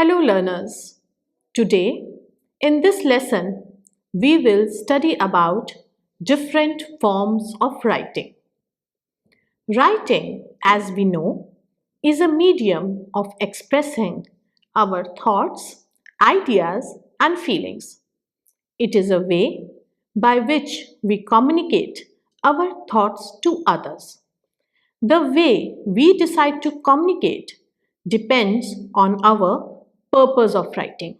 Hello learners. Today in this lesson we will study about different forms of writing. Writing, as we know, is a medium of expressing our thoughts, ideas and feelings. It is a way by which we communicate our thoughts to others. The way we decide to communicate depends on our purpose of writing.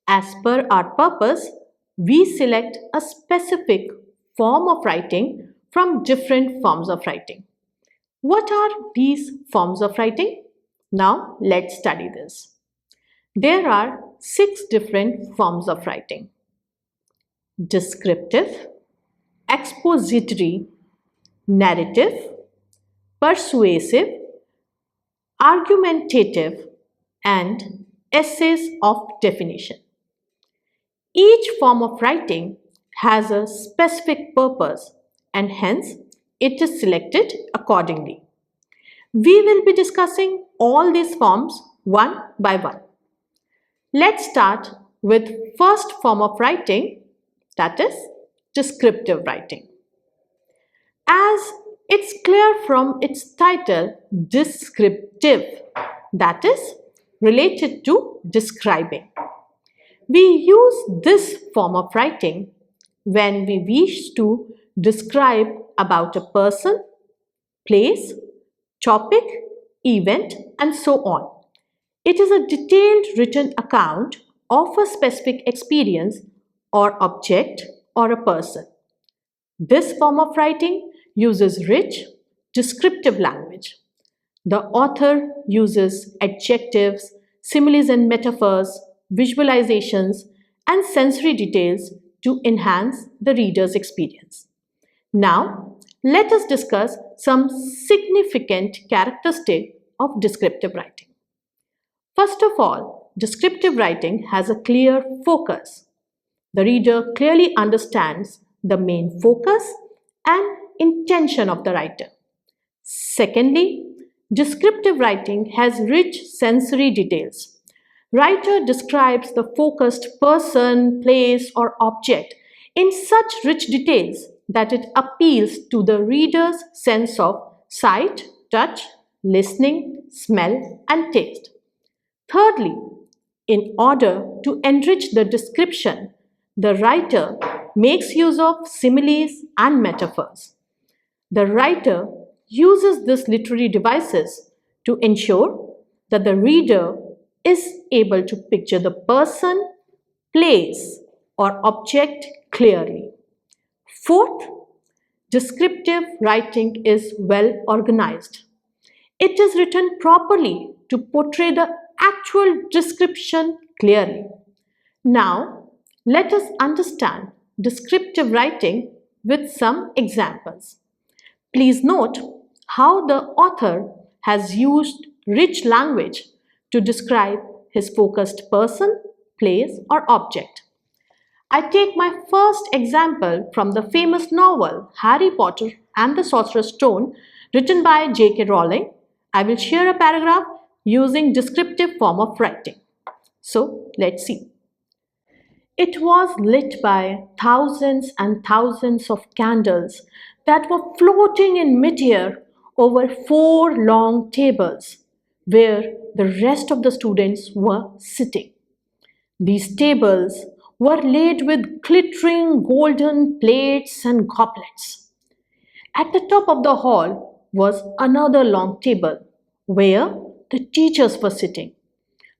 As per our purpose, we select a specific form of writing from different forms of writing. What are these forms of writing? Now let's study this. There are 6 different forms of writing: descriptive, expository, narrative, persuasive, argumentative, and essays of definition. Each form of writing has a specific purpose and hence it is selected accordingly. We will be discussing all these forms one by one. Let's start with first form of writing, that is descriptive writing. As it's clear from its title, descriptive, that is related to describing. We use this form of writing when we wish to describe about a person, place, topic, event, and so on. It is a detailed written account of a specific experience or object or a person. This form of writing uses rich, descriptive language. The author uses adjectives, similes and metaphors, visualizations, and sensory details to enhance the reader's experience. Now, let us discuss some significant characteristics of descriptive writing. First of all, descriptive writing has a clear focus. The reader clearly understands the main focus and intention of the writer. Secondly, descriptive writing has rich sensory details. Writer describes the focused person, place, or object in such rich details that it appeals to the reader's sense of sight, touch, listening, smell, and taste. Thirdly, in order to enrich the description, the writer makes use of similes and metaphors. The writer uses these literary devices to ensure that the reader is able to picture the person, place, or object clearly. Fourth, descriptive writing is well organized. It is written properly to portray the actual description clearly. Now, let us understand descriptive writing with some examples. Please note how the author has used rich language to describe his focused person, place, or object. I take my first example from the famous novel Harry Potter and the Sorcerer's Stone, written by J.K. Rowling. I will share a paragraph using descriptive form of writing. So let's see. It was lit by thousands and thousands of candles that were floating in midair over 4 long tables where the rest of the students were sitting. These tables were laid with glittering golden plates and goblets. At the top of the hall was another long table where the teachers were sitting.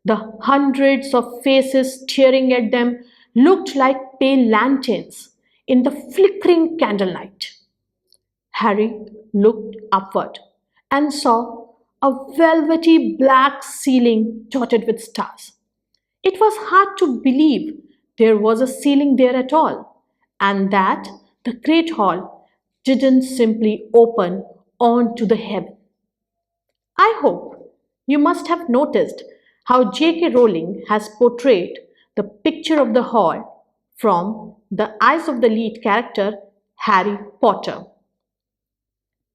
The hundreds of faces staring at them looked like pale lanterns in the flickering candlelight. Harry looked upward and saw a velvety black ceiling dotted with stars. It was hard to believe there was a ceiling there at all, and that the great hall didn't simply open onto the heaven. I hope you must have noticed how J.K. Rowling has portrayed the picture of the hall from the eyes of the lead character, Harry Potter.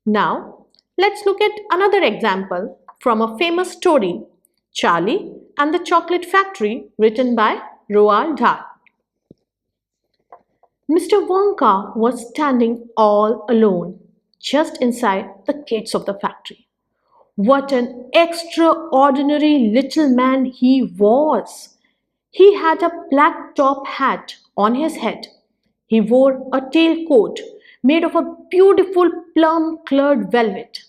Now, let's look at another example from a famous story, Charlie and the Chocolate Factory, written by Roald Dahl. Mr. Wonka was standing all alone, just inside the gates of the factory. What an extraordinary little man he was! He had a black top hat on his head. He wore a tailcoat made of a beautiful plum-colored velvet.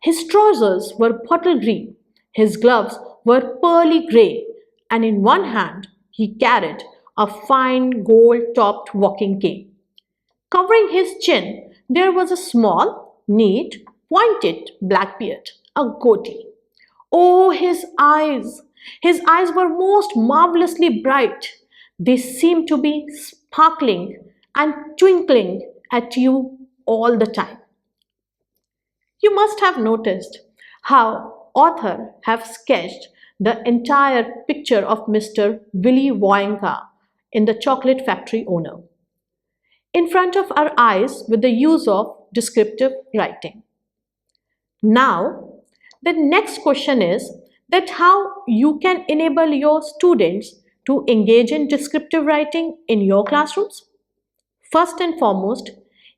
His trousers were bottle green, his gloves were pearly grey, and in one hand he carried a fine gold-topped walking cane. Covering his chin, there was a small, neat, pointed black beard, a goatee. Oh, his eyes! His eyes were most marvelously bright. They seemed to be sparkling and twinkling at you all the time. You must have noticed how author have sketched the entire picture of Mr. Willy Wonka in the Chocolate Factory owner in front of our eyes with the use of descriptive writing. Now, the next question is that how you can enable your students to engage in descriptive writing in your classrooms. First and foremost,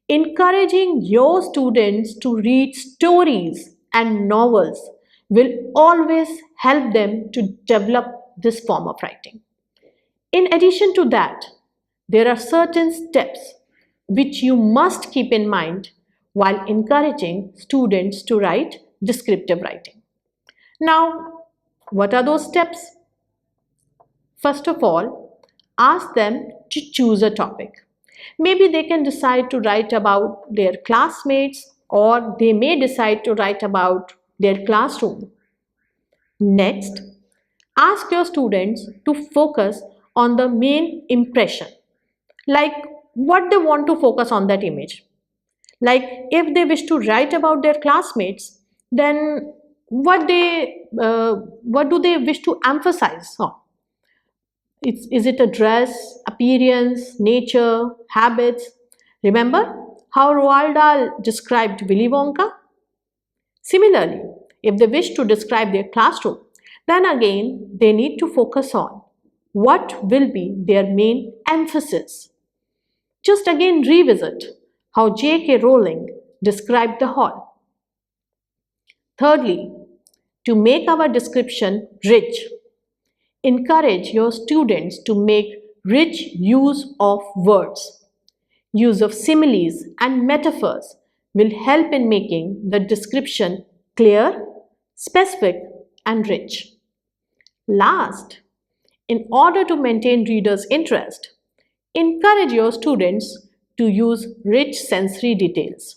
encouraging your students to read stories and novels will always help them to develop this form of writing. In addition to that, there are certain steps which you must keep in mind while encouraging students to write descriptive writing. Now, what are those steps? First of all, ask them to choose a topic. Maybe they can decide to write about their classmates, or they may decide to write about their classroom. Next, ask your students to focus on the main impression, like what they want to focus on that image. Like if they wish to write about their classmates, then what do they wish to emphasize on? Is it a dress, appearance, nature, habits? Remember how Roald Dahl described Willy Wonka? Similarly, if they wish to describe their classroom, then again they need to focus on what will be their main emphasis. Just again revisit how J.K. Rowling described the hall. Thirdly, to make our description rich, encourage your students to make rich use of words. Use of similes and metaphors will help in making the description clear, specific, and rich. Last, in order to maintain readers' interest, encourage your students to use rich sensory details.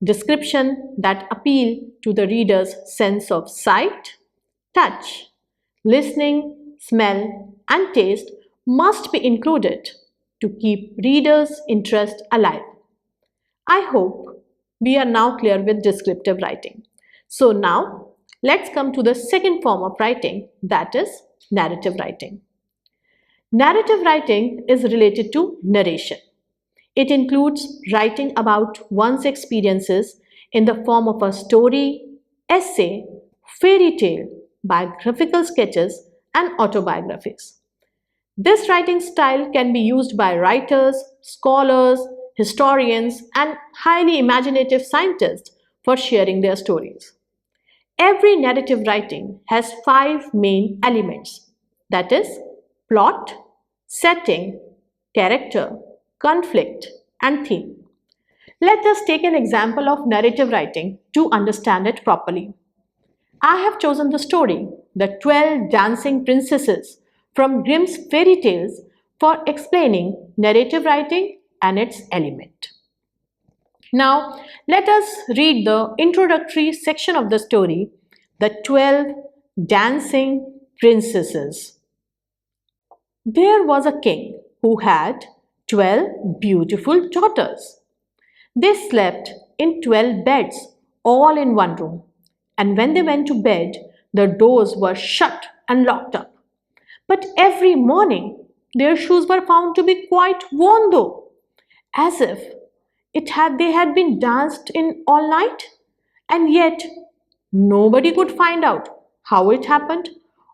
Description that appeal to the reader's sense of sight, touch, listening, smell, and taste must be included to keep readers' interest alive. I hope we are now clear with descriptive writing. So now let's come to the second form of writing, that is narrative writing. Narrative writing is related to narration. It includes writing about one's experiences in the form of a story, essay, fairy tale, biographical sketches, and autobiographies. This writing style can be used by writers, scholars, historians, and highly imaginative scientists for sharing their stories. Every narrative writing has 5 main elements, that is, plot, setting, character, conflict, and theme. Let us take an example of narrative writing to understand it properly. I have chosen the story, The 12 Dancing Princesses, from Grimm's Fairy Tales for explaining narrative writing and its element. Now, let us read the introductory section of the story, The 12 Dancing Princesses. There was a king who had 12 beautiful daughters. They slept in 12 beds, all in one room, and when they went to bed, the doors were shut and locked up. But every morning, their shoes were found to be quite worn though, as if they had been danced in all night, and yet nobody could find out how it happened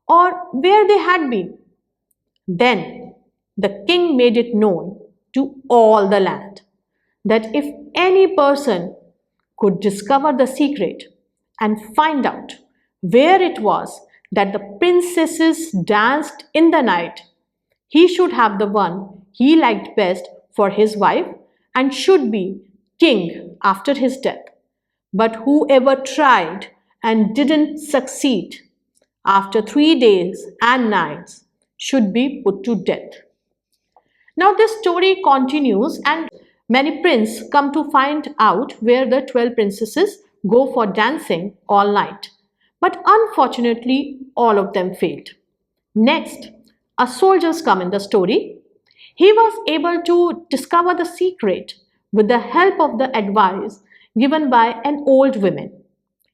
or where they had been. Then the king made it known to all the land that if any person could discover the secret and find out where it was that the princesses danced in the night, he should have the one he liked best for his wife and should be king after his death. But whoever tried and didn't succeed after 3 days and nights should be put to death. Now this story continues and many princes come to find out where the 12 princesses go for dancing all night. But unfortunately, all of them failed. Next, a soldiers come in the story. He was able to discover the secret with the help of the advice given by an old woman.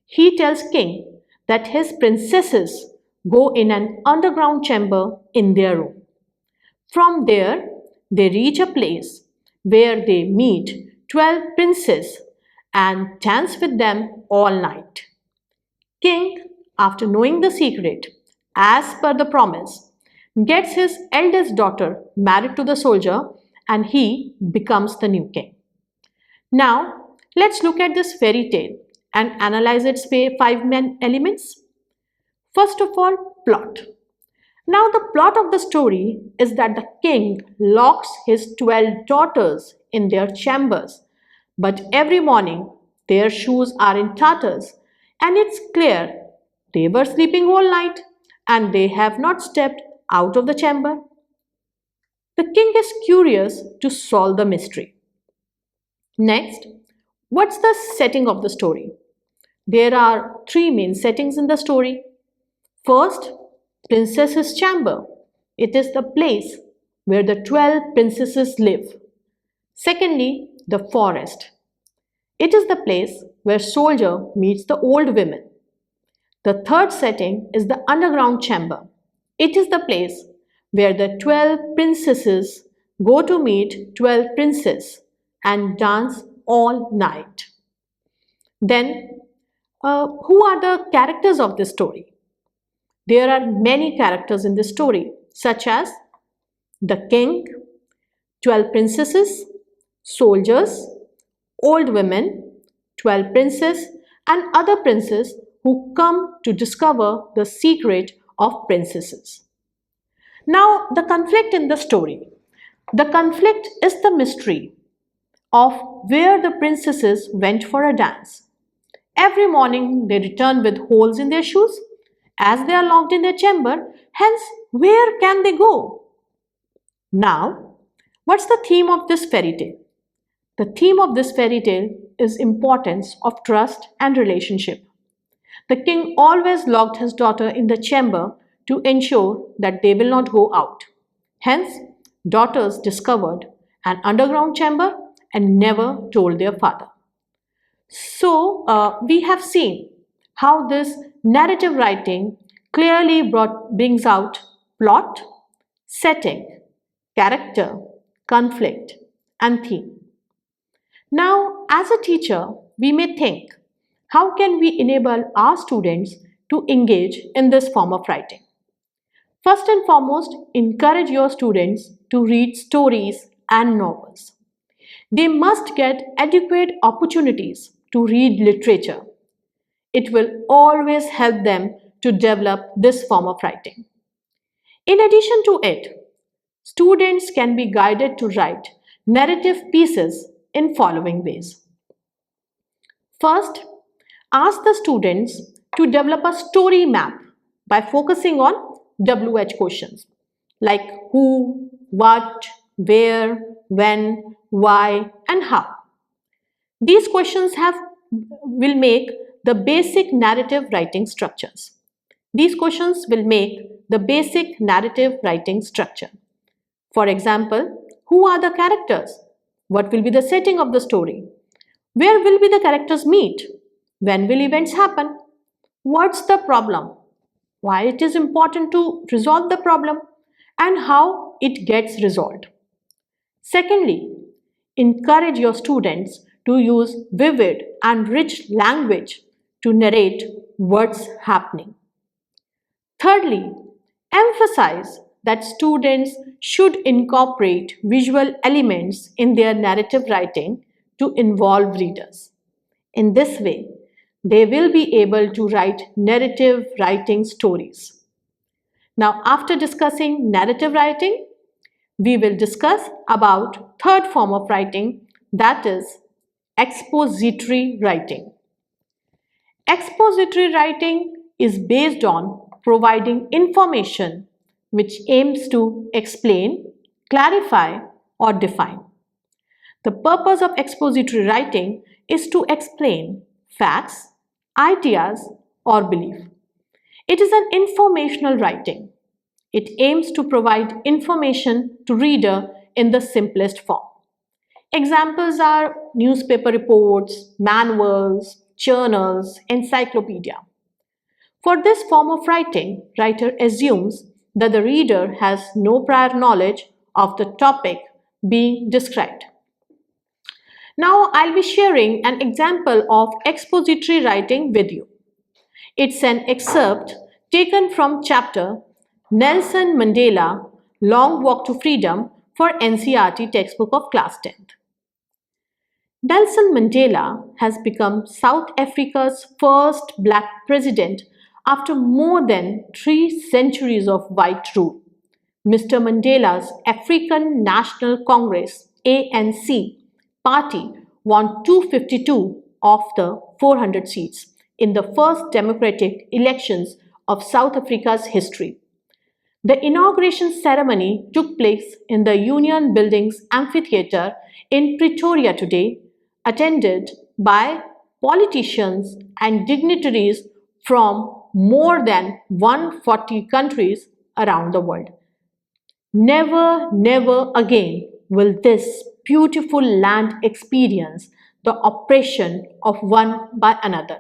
He tells king that his princesses go in an underground chamber in their room. From there, they reach a place where they meet 12 princes and dance with them all night. King, after knowing the secret, as per the promise, gets his eldest daughter married to the soldier and he becomes the new king. Now, let's look at this fairy tale and analyze its five main elements. First of all, plot. Now, the plot of the story is that the king locks his 12 daughters in their chambers, but every morning their shoes are in tatters, and it's clear they were sleeping all night and they have not stepped out of the chamber. The king is curious to solve the mystery. Next, what's the setting of the story? There are three main settings in the story. First, princess's chamber. It is the place where the 12 princesses live. Secondly, the forest. It is the place where soldier meets the old women. The third setting is the underground chamber. It is the place where the 12 princesses go to meet 12 princes and dance all night. Then, who are the characters of this story? There are many characters in this story, such as the king, 12 princesses, soldiers, old women, 12 princes, and other princes who come to discover the secret of princesses. Now, the conflict in the story. The conflict is the mystery of where the princesses went for a dance. Every morning they return with holes in their shoes as they are locked in their chamber. Hence, where can they go? Now, what's the theme of this fairy tale? The theme of this fairy tale is importance of trust and relationship. The king always locked his daughter in the chamber to ensure that they will not go out. Hence, daughters discovered an underground chamber and never told their father. So, we have seen how this narrative writing clearly brings out plot, setting, character, conflict, and theme. Now, as a teacher, we may think, how can we enable our students to engage in this form of writing? First and foremost, encourage your students to read stories and novels. They must get adequate opportunities to read literature. It will always help them to develop this form of writing. In addition to it, students can be guided to write narrative pieces in following ways. First, ask the students to develop a story map by focusing on WH questions like who, what, where, when, why, and how. These questions will make the basic narrative writing structures. These questions will make the basic narrative writing structure. For example, who are the characters? What will be the setting of the story? Where will be the characters meet? When will events happen? What's the problem? Why it is important to resolve the problem and how it gets resolved. Secondly, encourage your students to use vivid and rich language to narrate what's happening. Thirdly, emphasize that students should incorporate visual elements in their narrative writing to involve readers. In this way, they will be able to write narrative writing stories. Now, after discussing narrative writing, we will discuss about third form of writing, that is expository writing. Expository writing is based on providing information which aims to explain, clarify, or define. The purpose of expository writing is to explain facts, ideas, or belief. It is an informational writing. It aims to provide information to reader in the simplest form. Examples are newspaper reports, manuals, journals, encyclopedia. For this form of writing, writer assumes that the reader has no prior knowledge of the topic being described. Now I'll be sharing an example of expository writing with you. It's an excerpt taken from chapter Nelson Mandela, Long Walk to Freedom for NCERT textbook of class 10th. Nelson Mandela has become South Africa's first black president after more than 3 centuries of white rule. Mr. Mandela's African National Congress ANC party won 252 of the 400 seats in the first democratic elections of South Africa's history. The inauguration ceremony took place in the Union Buildings Amphitheatre in Pretoria today, attended by politicians and dignitaries from more than 140 countries around the world. Never, never again will this beautiful land experience the oppression of one by another,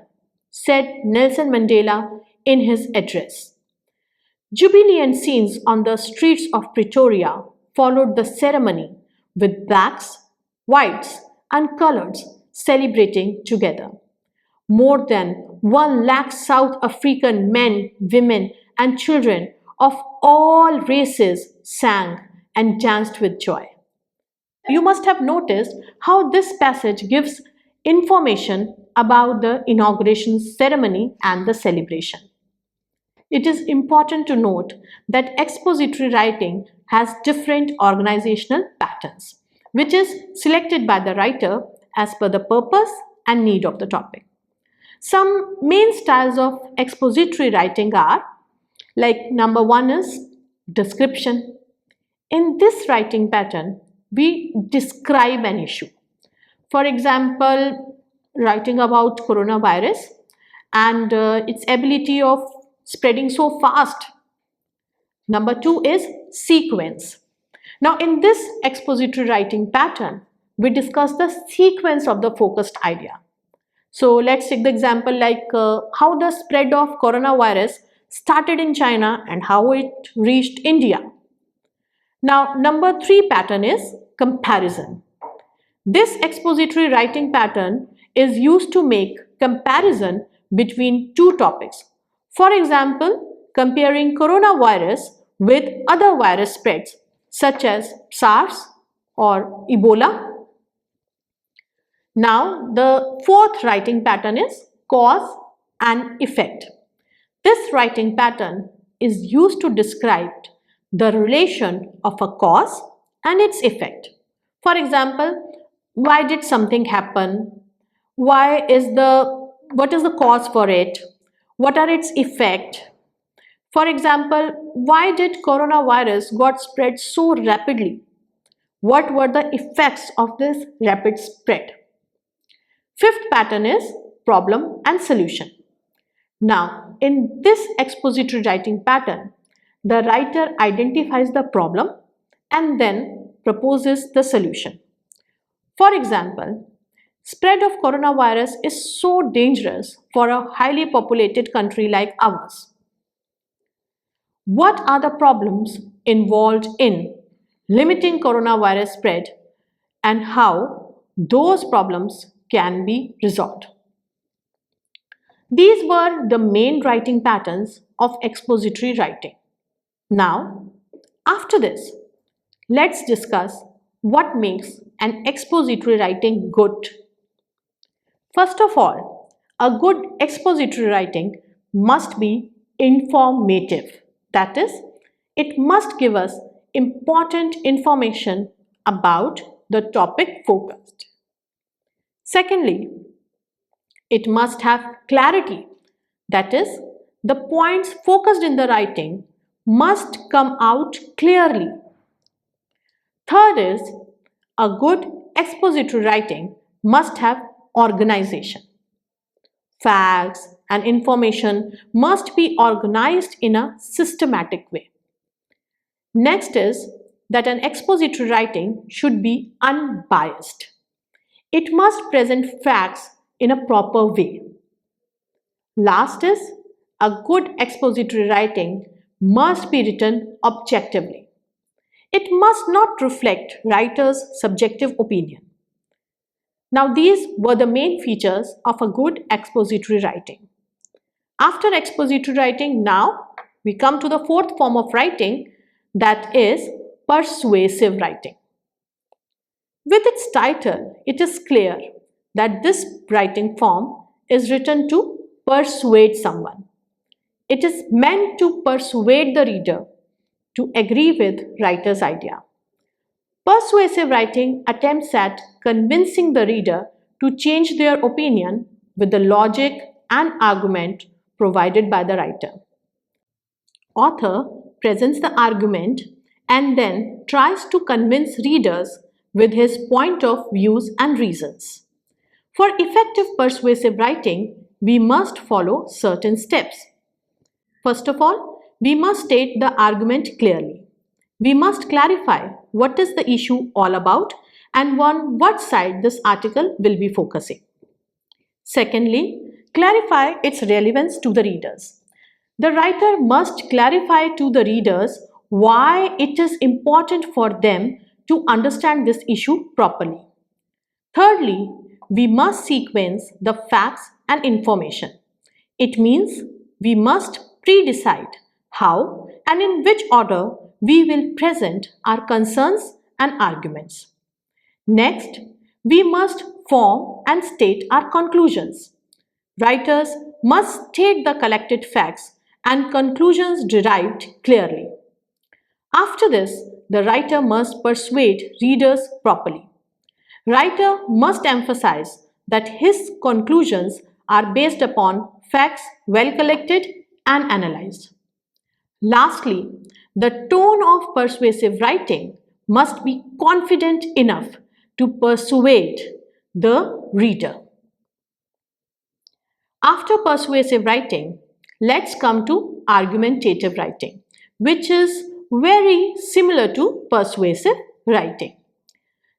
said Nelson Mandela in his address. Jubilant scenes on the streets of Pretoria followed the ceremony with blacks, whites, and coloreds celebrating together. More than 1 lakh South African men, women, and children of all races sang and danced with joy. You must have noticed how this passage gives information about the inauguration ceremony and the celebration. It is important to note that expository writing has different organizational patterns, which is selected by the writer as per the purpose and need of the topic. Some main styles of expository writing are, like number 1 is description. In this writing pattern, we describe an issue. For example, writing about coronavirus and its ability of spreading so fast. Number 2 is sequence. Now in this expository writing pattern, we discuss the sequence of the focused idea. So let's take the example like how the spread of coronavirus started in China and how it reached India. Now number 3 pattern is comparison. This expository writing pattern is used to make comparison between 2 topics. For example, comparing coronavirus with other virus spreads such as SARS or Ebola. Now, the 4th writing pattern is cause and effect. This writing pattern is used to describe the relation of a cause and its effect. For example, why did something happen? What is the cause for it? What are its effects? For example, why did coronavirus got spread so rapidly? What were the effects of this rapid spread? 5th pattern is problem and solution. Now, in this expository writing pattern, the writer identifies the problem and then proposes the solution. For example, spread of coronavirus is so dangerous for a highly populated country like ours. What are the problems involved in limiting coronavirus spread and how those problems can be resolved? These were the main writing patterns of expository writing. Now, after this, let's discuss what makes an expository writing good. First of all, a good expository writing must be informative. That is, it must give us important information about the topic focused. Secondly, it must have clarity. That is, the points focused in the writing must come out clearly. Third is, a good expository writing must have organization. Facts and information must be organized in a systematic way. Next is that an expository writing should be unbiased. It must present facts in a proper way. Last is, a good expository writing must be written objectively. It must not reflect writer's subjective opinion. Now, these were the main features of a good expository writing. After expository writing, now we come to the fourth form of writing, that is persuasive writing. With its title, it is clear that this writing form is written to persuade someone. It is meant to persuade the reader to agree with writer's idea. Persuasive writing attempts at convincing the reader to change their opinion with the logic and argument provided by the writer. Author presents the argument and then tries to convince readers with his point of views and reasons. For effective persuasive writing, we must follow certain steps. First of all, we must state the argument clearly. We must clarify what is the issue all about and on what side this article will be focusing. Secondly, clarify its relevance to the readers. The writer must clarify to the readers why it is important for them to understand this issue properly. Thirdly, we must sequence the facts and information. It means we must pre-decide how and in which order we will present our concerns and arguments. Next, we must form and state our conclusions. Writers must state the collected facts and conclusions derived clearly. After this, the writer must persuade readers properly. Writer must emphasize that his conclusions are based upon facts well collected and analyzed. Lastly, the tone of persuasive writing must be confident enough to persuade the reader. After persuasive writing, let's come to argumentative writing, which is very similar to persuasive writing.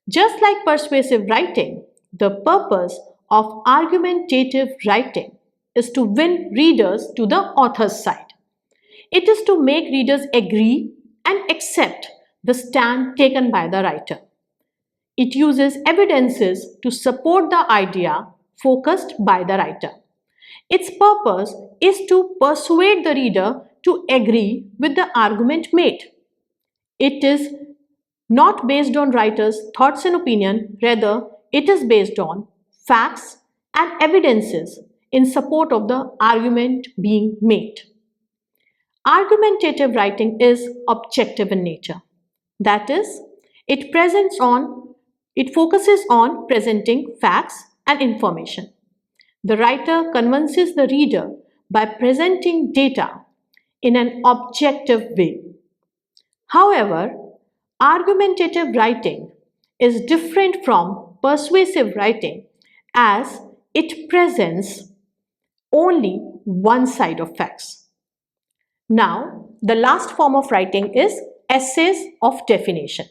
Just like persuasive writing, the purpose of argumentative writing is to win readers to the author's side. It is to make readers agree and accept the stand taken by the writer. It uses evidences to support the idea focused by the writer. Its purpose is to persuade the reader to agree with the argument made. It is not based on writer's thoughts and opinion, rather it is based on facts and evidences in support of the argument being made. Argumentative writing is objective in nature. That is, it focuses on presenting facts and information. The writer convinces the reader by presenting data in an objective way. However, argumentative writing is different from persuasive writing as it presents only one side of facts. Now, the last form of writing is essays of definition.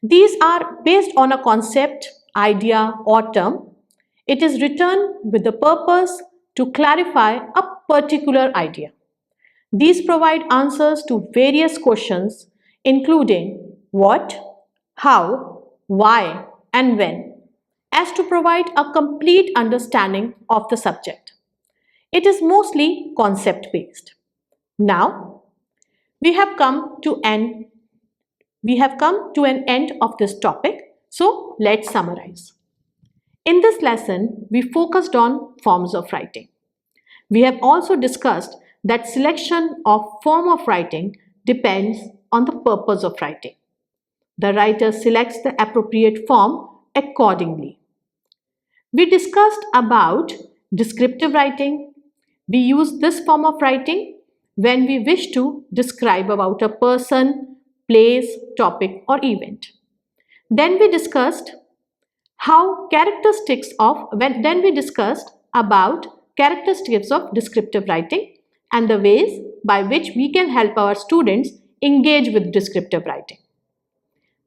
These are based on a concept, idea, or term. It is written with the purpose to clarify a particular idea. These provide answers to various questions, including what, how, why, and when, as to provide a complete understanding of the subject. It is mostly concept-based. Now, We have come to an end of this topic, so let's summarize. In this lesson, we focused on forms of writing. We have also discussed that selection of form of writing depends on the purpose of writing. The writer selects the appropriate form accordingly. We discussed about descriptive writing. We use this form of writing when we wish to describe about a person, place, topic, or event. Then we discussed about characteristics of descriptive writing and the ways by which we can help our students engage with descriptive writing.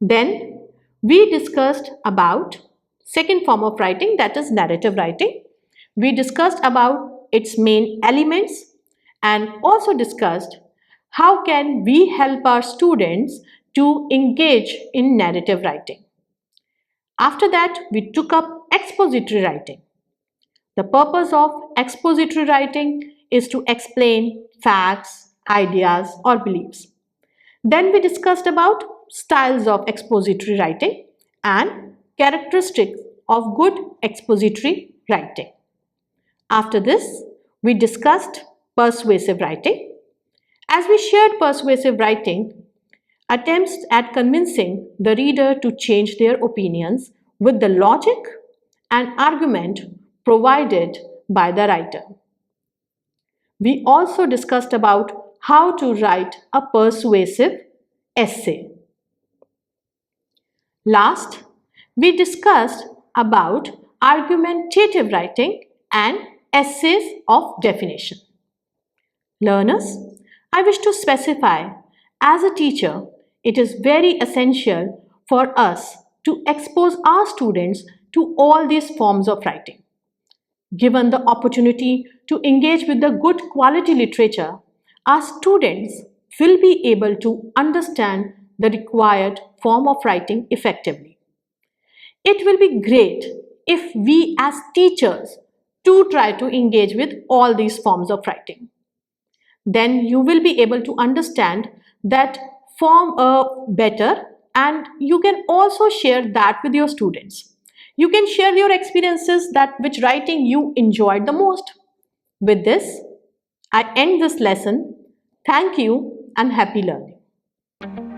Then we discussed about second form of writing, that is narrative writing. We discussed about its main elements and also discussed how can we help our students to engage in narrative writing. After that, we took up expository writing. The purpose of expository writing is to explain facts, ideas, or beliefs. Then we discussed about styles of expository writing and characteristics of good expository writing. After this, we discussed persuasive writing. As we shared persuasive writing, attempts at convincing the reader to change their opinions with the logic and argument provided by the writer. We also discussed about how to write a persuasive essay. Last, we discussed about argumentative writing and essays of definition. Learners, I wish to specify, as a teacher, it is very essential for us to expose our students to all these forms of writing. Given the opportunity to engage with the good quality literature, our students will be able to understand the required form of writing effectively. It will be great if we as teachers do try to engage with all these forms of writing. Then you will be able to understand that form better, and you can also share that with your students. You can share your experiences that which writing you enjoyed the most. With this, I end this lesson. Thank you and happy learning.